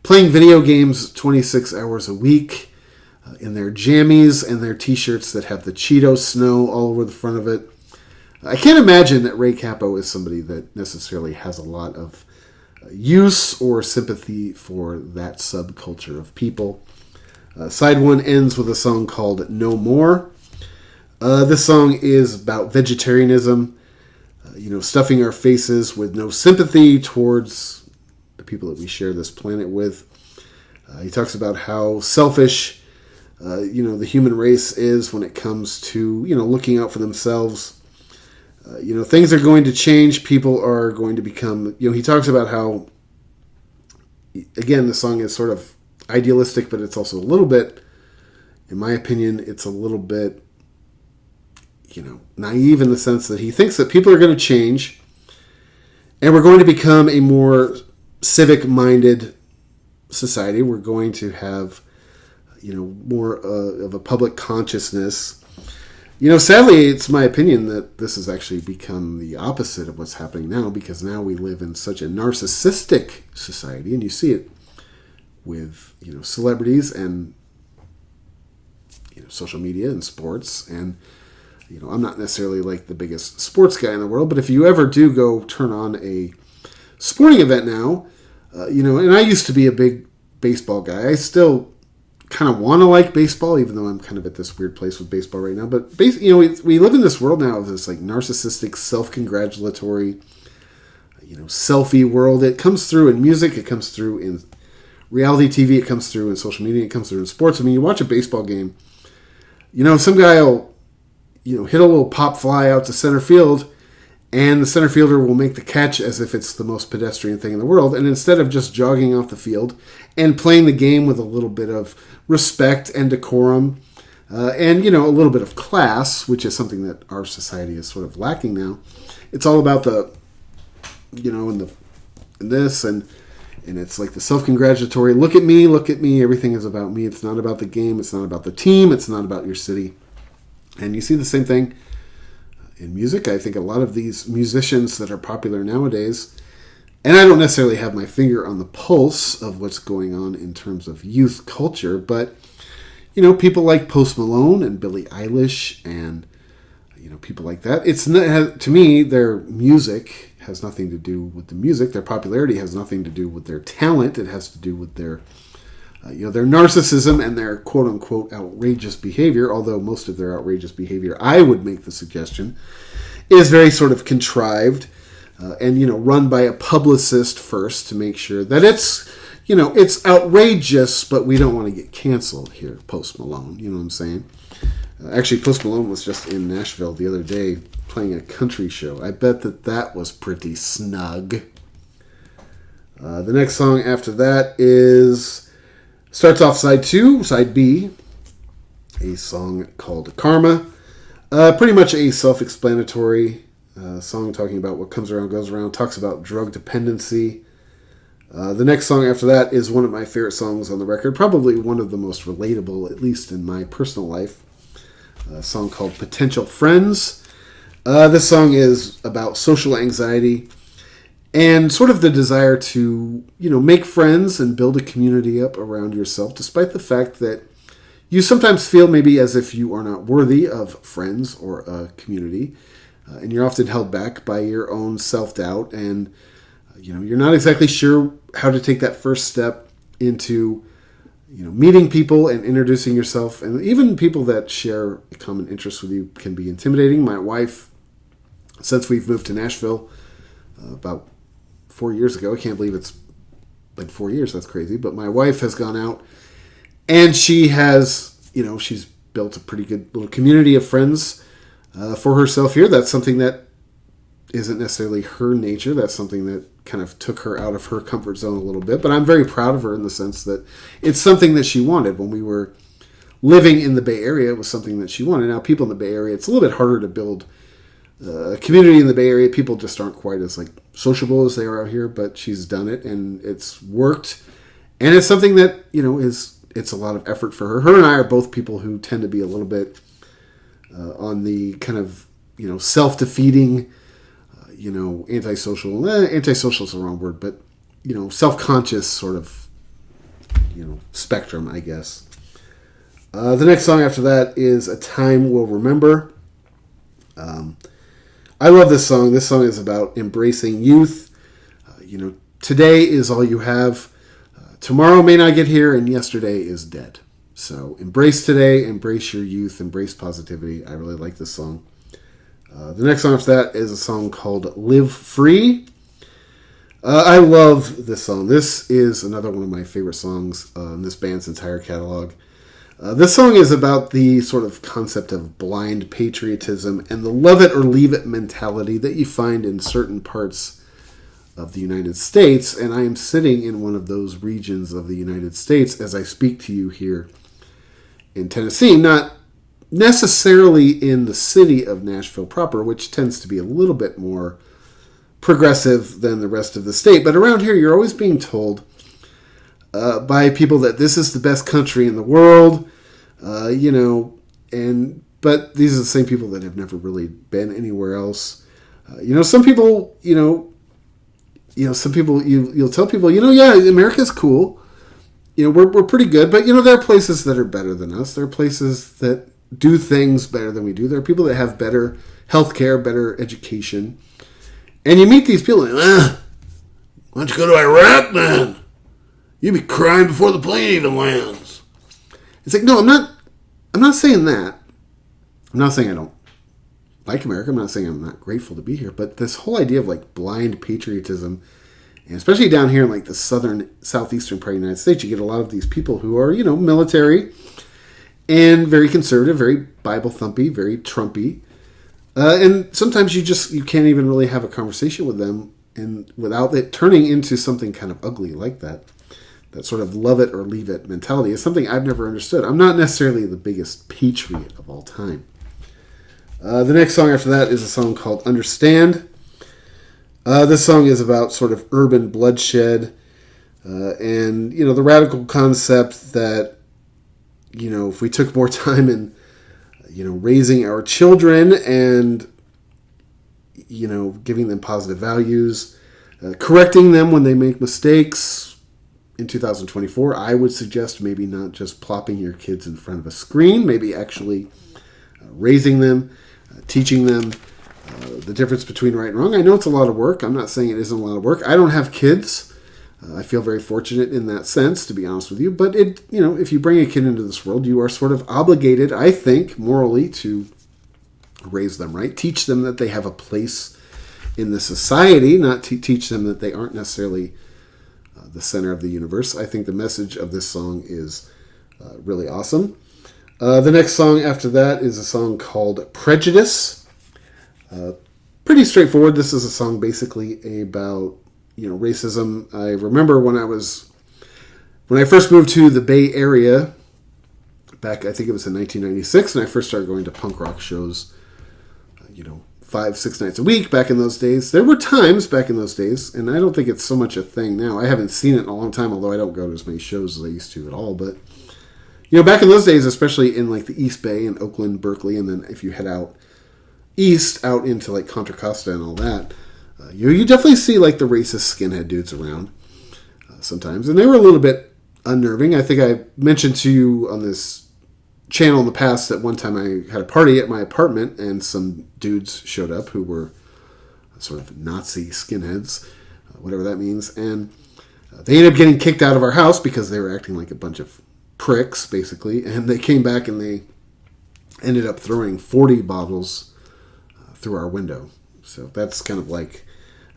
playing video games 26 hours a week, in their jammies and their t-shirts that have the Cheeto snow all over the front of it. I can't imagine that Ray Capo is somebody that necessarily has a lot of use or sympathy for that subculture of people. Side 1 ends with a song called No More. This song is about vegetarianism, stuffing our faces with no sympathy towards the people that we share this planet with. He talks about how selfish, the human race is when it comes to, looking out for themselves. Things are going to change. People are going to become, he talks about how, again, the song is sort of idealistic, but it's also a little bit, in my opinion, it's a little bit, naive in the sense that he thinks that people are going to change and we're going to become a more civic-minded society. We're going to have, more of a public consciousness. Sadly, it's my opinion that this has actually become the opposite of what's happening now, because now we live in such a narcissistic society, and you see it with, celebrities and, social media and sports. And, I'm not necessarily like the biggest sports guy in the world, but if you ever do go turn on a sporting event now, and I used to be a big baseball guy. I still kind of want to like baseball, even though I'm kind of at this weird place with baseball right now. But, we live in this world now of this like narcissistic, self-congratulatory, selfie world. It comes through in music. It comes through in reality TV. It comes through in social media. It comes through in sports. I mean, you watch a baseball game, some guy will, hit a little pop fly out to center field, and the center fielder will make the catch as if it's the most pedestrian thing in the world. And instead of just jogging off the field and playing the game with a little bit of respect and decorum, and, a little bit of class, which is something that our society is sort of lacking now, it's all about the, in this, and it's like the self-congratulatory, look at me, everything is about me. It's not about the game. It's not about the team. It's not about your city. And you see the same thing in music. I think a lot of these musicians that are popular nowadays, and I don't necessarily have my finger on the pulse of what's going on in terms of youth culture, but, people like Post Malone and Billie Eilish and, people like that. It's not, to me, their music has nothing to do with the music. Their popularity has nothing to do with their talent. It has to do with their narcissism and their quote-unquote outrageous behavior, although most of their outrageous behavior, I would make the suggestion, is very sort of contrived and, run by a publicist first to make sure that it's outrageous, but we don't want to get canceled here, Post Malone. You know what I'm saying? Actually, Post Malone was just in Nashville the other day playing a country show. I bet that was pretty snug. The next song after that starts off side 2, side B, a song called Karma. Pretty much a self-explanatory song talking about what comes around goes around, talks about drug dependency. The next song after that is one of my favorite songs on the record, probably one of the most relatable, at least in my personal life, a song called Potential Friends. This song is about social anxiety and sort of the desire to, make friends and build a community up around yourself, despite the fact that you sometimes feel maybe as if you are not worthy of friends or a community, and you're often held back by your own self-doubt, and, you're not exactly sure how to take that first step into, meeting people and introducing yourself, and even people that share a common interest with you can be intimidating. My wife, since we've moved to Nashville about 4 years ago. I can't believe it's been 4 years. That's crazy. But my wife has gone out and she has, she's built a pretty good little community of friends for herself here. That's something that isn't necessarily her nature. That's something that kind of took her out of her comfort zone a little bit. But I'm very proud of her in the sense that it's something that she wanted. When we were living in the Bay Area, it was something that she wanted. Now, people in the Bay Area, it's a little bit harder to build a community in the Bay Area. People just aren't quite as sociable as they are out here, but she's done it and it's worked. And it's something that, it's a lot of effort for her. Her and I are both people who tend to be a little bit on the kind of, self-defeating, antisocial. Antisocial is the wrong word, but, self-conscious sort of, spectrum, I guess. The next song after that is A Time We'll Remember. I love this song. This song is about embracing youth. Today is all you have. Tomorrow may not get here, and yesterday is dead. So embrace today, embrace your youth, embrace positivity. I really like this song. The next song after that is a song called Live Free. I love this song. This is another one of my favorite songs in this band's entire catalog. This song is about the sort of concept of blind patriotism and the love it or leave it mentality that you find in certain parts of the United States. And I am sitting in one of those regions of the United States as I speak to you here in Tennessee, not necessarily in the city of Nashville proper, which tends to be a little bit more progressive than the rest of the state. But around here, you're always being told by people that this is the best country in the world, but these are the same people that have never really been anywhere else. Some people, you'll tell people, yeah, America's cool. We're pretty good, but there are places that are better than us. There are places that do things better than we do. There are people that have better healthcare, better education. And you meet these people, why don't you go to Iraq, man? You'd be crying before the plane even lands. It's like, no, I'm not saying that. I'm not saying I don't like America. I'm not saying I'm not grateful to be here. But this whole idea of like blind patriotism, and especially down here in like the southeastern part of the United States, you get a lot of these people who are, military and very conservative, very Bible thumpy, very Trumpy. And sometimes you can't even really have a conversation with them and without it turning into something kind of ugly like that. That sort of love it or leave it mentality is something I've never understood. I'm not necessarily the biggest patriot of all time. The next song after that is a song called Understand. This song is about sort of urban bloodshed and, the radical concept that, if we took more time in, raising our children and, giving them positive values, correcting them when they make mistakes. In 2024, I would suggest maybe not just plopping your kids in front of a screen, maybe actually raising them, teaching them the difference between right and wrong. I know it's a lot of work. I'm not saying it isn't a lot of work. I don't have kids. I feel very fortunate in that sense, to be honest with you. But if you bring a kid into this world, you are sort of obligated, I think, morally to raise them right, teach them that they have a place in the society, not to teach them that they aren't necessarily the center of the universe. I think the message of this song is really awesome. The next song after that is a song called Prejudice. Pretty straightforward. This is a song basically about racism. I remember when I first moved to the Bay Area back, I think it was in 1996, and I first started going to punk rock shows, 5-6 nights a week back in those days. There were times back in those days, and I don't think it's so much a thing now. I haven't seen it in a long time, although I don't go to as many shows as I used to at all. But, back in those days, especially in like the East Bay and Oakland, Berkeley, and then if you head out east, out into like Contra Costa and all that, you definitely see like the racist skinhead dudes around sometimes. And they were a little bit unnerving. I think I mentioned to you on this channel in the past that one time I had a party at my apartment and some dudes showed up who were sort of Nazi skinheads, whatever that means, and they ended up getting kicked out of our house because they were acting like a bunch of pricks, basically, and they came back and they ended up throwing 40 bottles through our window. So that's kind of like,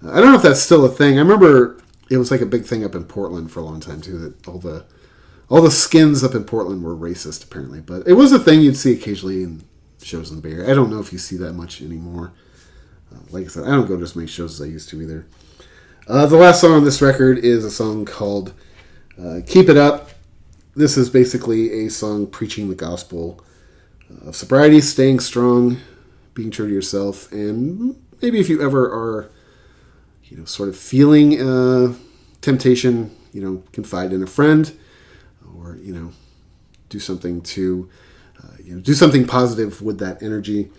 I don't know if that's still a thing. I remember it was like a big thing up in Portland for a long time too, that all the skins up in Portland were racist, apparently. But it was a thing you'd see occasionally in shows in the Bay Area. I don't know if you see that much anymore. Like I said, I don't go to as many shows as I used to either. The last song on this record is a song called Keep It Up. This is basically a song preaching the gospel of sobriety, staying strong, being true to yourself, and maybe if you ever are, sort of feeling temptation, confide in a friend, or do something to do something positive with that energy.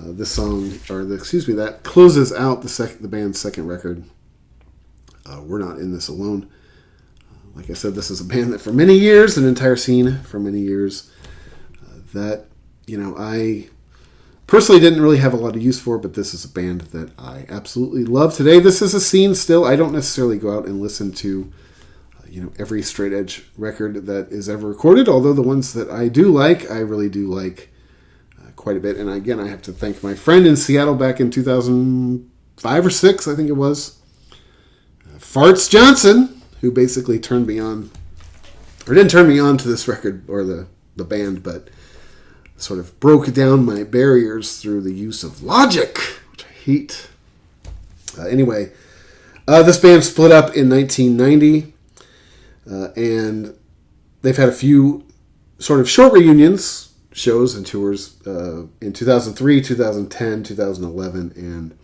This song, that closes out the band's second record. We're Not in This Alone. Like I said, this is a band that for many years, an entire scene for many years, that I personally didn't really have a lot of use for, but this is a band that I absolutely love today. This is a scene still. I don't necessarily go out and listen to every straight edge record that is ever recorded, although the ones that I do like, I really do like quite a bit. And again, I have to thank my friend in Seattle back in 2005 or 6, I think it was, Farts Johnson, who basically turned me on, or didn't turn me on to this record or the band, but sort of broke down my barriers through the use of Logic, which I hate. Anyway, this band split up in 1990, and they've had a few sort of short reunions, shows and tours in 2003, 2010, 2011, and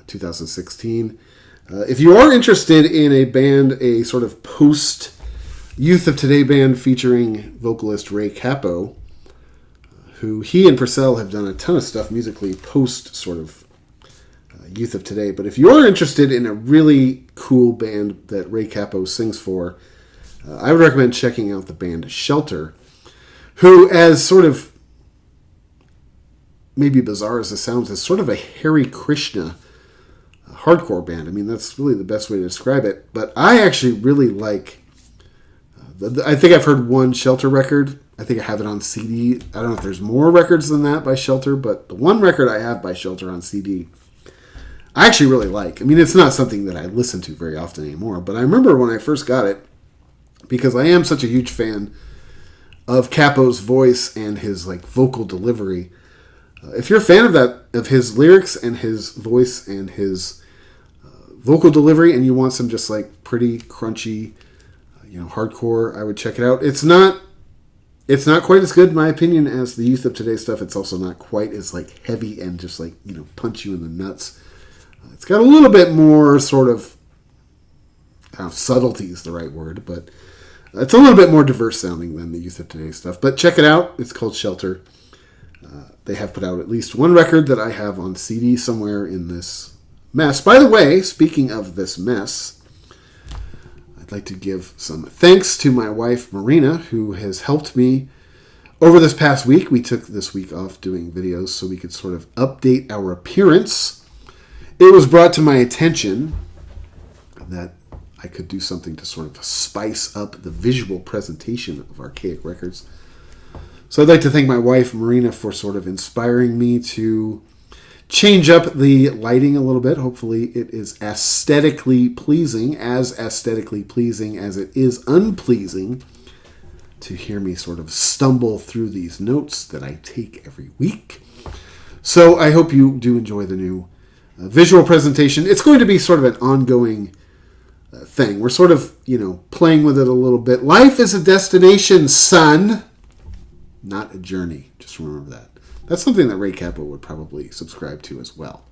2016. If you are interested in a band, a sort of post-Youth of Today band featuring vocalist Ray Cappo, who he and Purcell have done a ton of stuff musically post sort of Youth of Today. But if you're interested in a really cool band that Ray Cappo sings for, I would recommend checking out the band Shelter, who, as sort of maybe bizarre as it sounds, is sort of a Hare Krishna hardcore band. I mean, that's really the best way to describe it. But I actually really like, I think I've heard one Shelter record. I think I have it on CD. I don't know if there's more records than that by Shelter, but the one record I have by Shelter on CD, I actually really like. I mean, it's not something that I listen to very often anymore, but I remember when I first got it, because I am such a huge fan of Cappo's voice and his vocal delivery. If you're a fan of his lyrics and his voice and his vocal delivery, and you want some just pretty crunchy, hardcore, I would check it out. It's not quite as good, in my opinion, as the Youth of Today stuff. It's also not quite as heavy and just punch you in the nuts. It's got a little bit more sort of, I don't know if subtlety is the right word, but it's a little bit more diverse sounding than the Youth of Today stuff. But check it out. It's called Shelter. They have put out at least one record that I have on CD somewhere in this mess. By the way, speaking of this mess, I'd like to give some thanks to my wife, Marina, who has helped me over this past week. We took this week off doing videos so we could sort of update our appearance. It was brought to my attention that I could do something to sort of spice up the visual presentation of Archaic Records. So I'd like to thank my wife, Marina, for sort of inspiring me to change up the lighting a little bit. Hopefully it is aesthetically pleasing as it is unpleasing to hear me sort of stumble through these notes that I take every week. So I hope you do enjoy the new visual presentation. It's going to be sort of an ongoing thing. We're sort of, playing with it a little bit. Life is a destination, son, not a journey. Just remember that. That's something that Ray Cappo would probably subscribe to as well.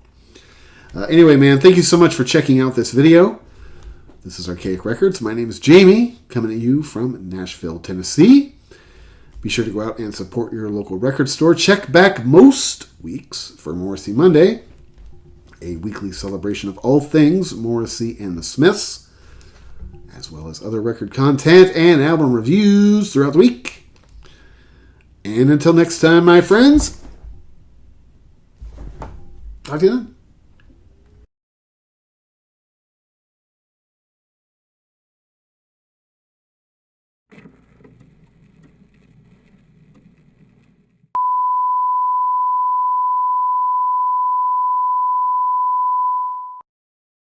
Anyway, man, thank you so much for checking out this video. This is Archaic Records. My name is Jamie, coming at you from Nashville, Tennessee. Be sure to go out and support your local record store. Check back most weeks for Morrissey Monday, a weekly celebration of all things Morrissey and the Smiths, as well as other record content and album reviews throughout the week. And until next time, my friends, talk to you then.